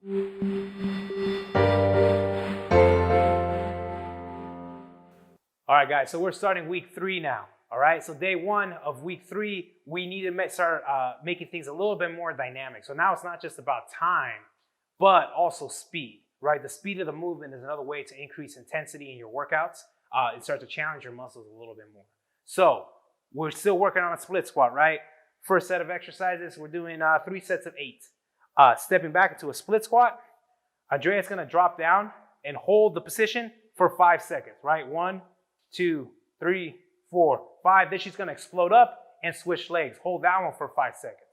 All right, guys, so we're starting week 3 now. All right, so day 1 of week 3, we need to start making things a little bit more dynamic. So now it's not just about time, but also speed, right? The speed of the movement is another way to increase intensity in your workouts and start to challenge your muscles a little bit more. So we're still working on a split squat, right? First set of exercises, we're doing 3 sets of 8. Stepping back into a split squat, Andrea's gonna drop down and hold the position for 5 seconds, right? 1, 2, 3, 4, 5. Then she's gonna explode up and switch legs. Hold that one for 5 seconds.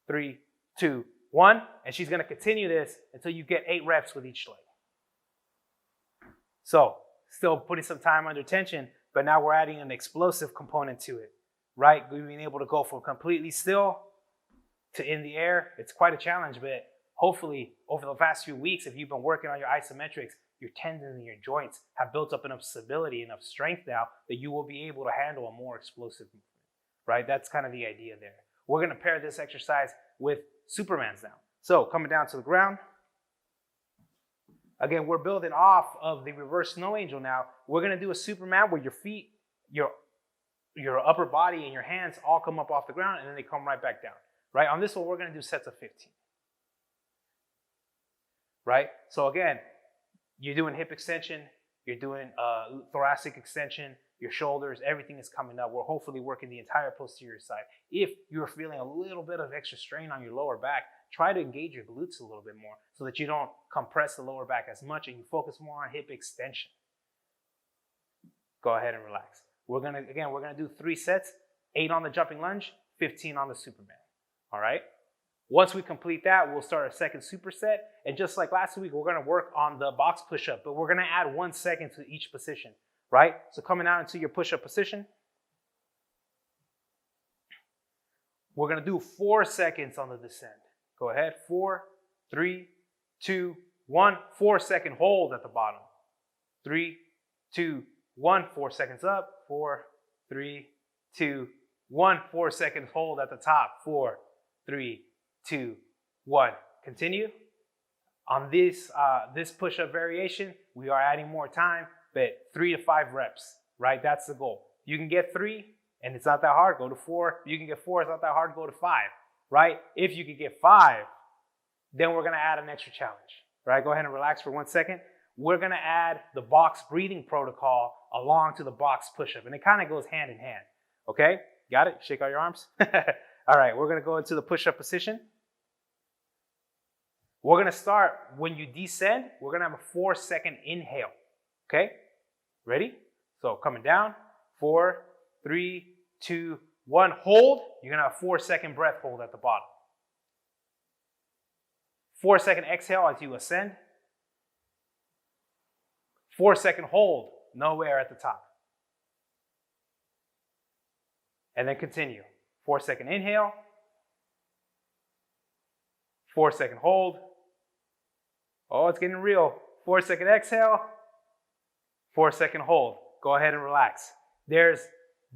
3, 2, 1. And she's gonna continue this until you get 8 reps with each leg. So still putting some time under tension, but now we're adding an explosive component to it, right? Being able to go from completely still to in the air. It's quite a challenge, but hopefully over the past few weeks, if you've been working on your isometrics, your tendons and your joints have built up enough stability, enough strength now that you will be able to handle a more explosive movement, right? That's kind of the idea there. We're gonna pair this exercise with Supermans now. So coming down to the ground. Again, we're building off of the reverse snow angel now. We're gonna do a Superman where your feet, your upper body and your hands all come up off the ground and then they come right back down, right? On this one, we're gonna do sets of 15, right? So again, you're doing hip extension, you're doing thoracic extension, your shoulders, everything is coming up. We're hopefully working the entire posterior side. If you're feeling a little bit of extra strain on your lower back, try to engage your glutes a little bit more so that you don't compress the lower back as much and you focus more on hip extension. Go ahead and relax. We're gonna do 3 sets, 8 on the jumping lunge, 15 on the Superman, all right? Once we complete that, we'll start a second superset. And just like last week, we're gonna work on the box push-up, but we're gonna add 1 second to each position, right? So coming out into your push-up position, we're gonna do 4 seconds on the descent. Go ahead, 4, 3, 2, 1. 4-second hold at the bottom. 3, 2, 1. 4 seconds up. 4, 3, 2, 1. 4 seconds hold at the top. 4, 3, 2, 1. Continue. On this push-up variation, we are adding more time, but 3 to 5 reps, right? That's the goal. You can get 3, and it's not that hard, go to 4. You can get 4, it's not that hard, go to 5, right? If you can get 5, then we're gonna add an extra challenge, right? Go ahead and relax for 1 second. We're gonna add the box breathing protocol along to the box push-up, and it kind of goes hand in hand, okay? Got it? Shake out your arms. All right, we're gonna go into the push-up position. We're gonna start, when you descend, we're gonna have a 4-second inhale, okay? Ready? So coming down, 4, 3, 2, 1, hold. You're gonna have a 4-second breath hold at the bottom. 4-second exhale as you ascend. 4-second hold, no air at the top. And then continue. 4-second inhale. 4-second hold. Oh, it's getting real. 4-second exhale. 4-second hold. Go ahead and relax. There's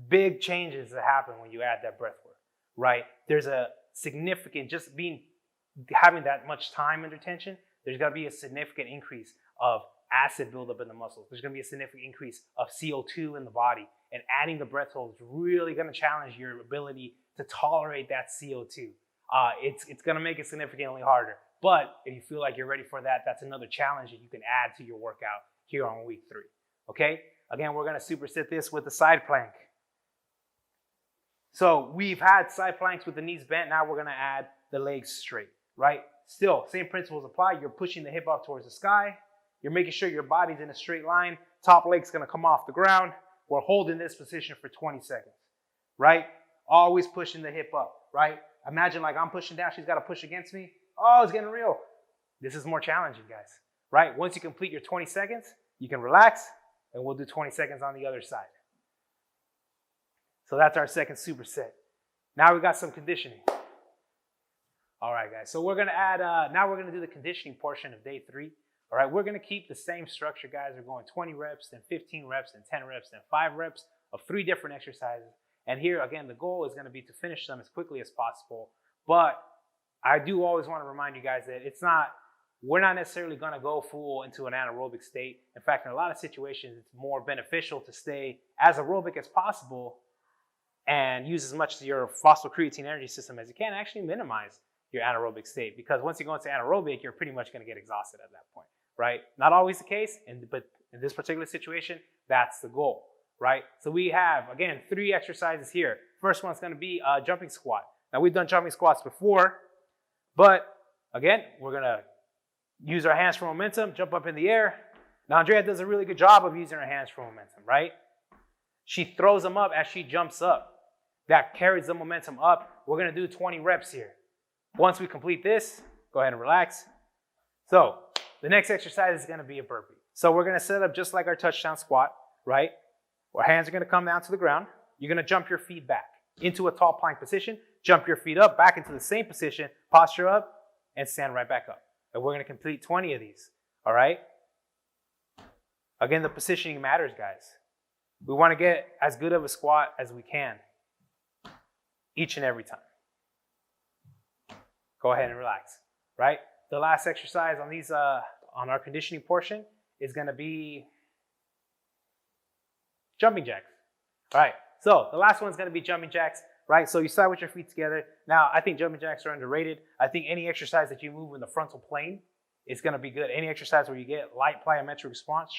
big changes that happen when you add that breath work, right? There's a significant, having that much time under tension, there's gonna be a significant increase of acid buildup in the muscles. There's gonna be a significant increase of CO2 in the body. And adding the breath hold is really gonna challenge your ability to tolerate that CO2. It's gonna make it significantly harder. But if you feel like you're ready for that, that's another challenge that you can add to your workout here on week 3, okay? Again, we're gonna superset this with the side plank. So we've had side planks with the knees bent. Now we're gonna add the legs straight, right? Still, same principles apply. You're pushing the hip up towards the sky. You're making sure your body's in a straight line. Top leg's gonna come off the ground. We're holding this position for 20 seconds, right? Always pushing the hip up, right? Imagine like I'm pushing down, she's gotta push against me. Oh, it's getting real. This is more challenging, guys, right? Once you complete your 20 seconds, you can relax, and we'll do 20 seconds on the other side. So that's our second superset. Now we got some conditioning. All right, guys, so we're gonna add, now we're gonna do the conditioning portion of day 3. All right, we're gonna keep the same structure, guys. We're going 20 reps, then 15 reps, then 10 reps, then 5 reps of 3 different exercises. And here, again, the goal is gonna be to finish them as quickly as possible. But I do always wanna remind you guys that it's not we're not necessarily going to go full into an anaerobic state. In fact, in a lot of situations, it's more beneficial to stay as aerobic as possible and use as much of your phosphocreatine energy system as you can, and actually minimize your anaerobic state. Because once you go into anaerobic, you're pretty much going to get exhausted at that point, right? Not always the case, but in this particular situation, that's the goal, right? So we have, again, 3 exercises here. First one's going to be a jumping squat. Now, we've done jumping squats before, but again, we're going to use our hands for momentum, jump up in the air. Now, Andrea does a really good job of using her hands for momentum, right? She throws them up as she jumps up. That carries the momentum up. We're going to do 20 reps here. Once we complete this, go ahead and relax. So the next exercise is going to be a burpee. So we're going to set up just like our touchdown squat, right? Our hands are going to come down to the ground. You're going to jump your feet back into a tall plank position, jump your feet up, back into the same position, posture up, and stand right back up. And we're going to complete 20 of these, all right? Again, the positioning matters, guys. We want to get as good of a squat as we can each and every time. Go ahead and relax, right? The last exercise on these, on our conditioning portion is going to be jumping jacks. All right, so the last one's going to be jumping jacks, right? So you start with your feet together. Now, I think jumping jacks are underrated. I think any exercise that you move in the frontal plane is going to be good. Any exercise where you get light plyometric response,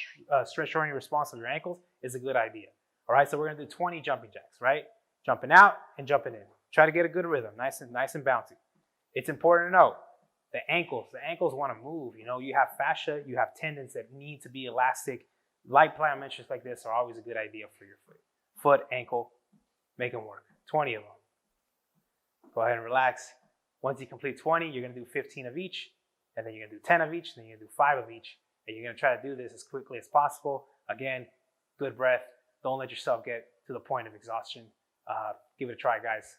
stretch shortening response of your ankles is a good idea. All right, so we're going to do 20 jumping jacks, right? Jumping out and jumping in. Try to get a good rhythm, nice and bouncy. It's important to note the ankles want to move. You know, you have fascia, you have tendons that need to be elastic. Light plyometrics like this are always a good idea for your foot, ankle, make them work. 20 of them. Go ahead and relax. Once you complete 20, you're going to do 15 of each, and then you're going to do 10 of each, and then you're going to do 5 of each, and you're going to try to do this as quickly as possible. Again, good breath. Don't let yourself get to the point of exhaustion. Give it a try, guys.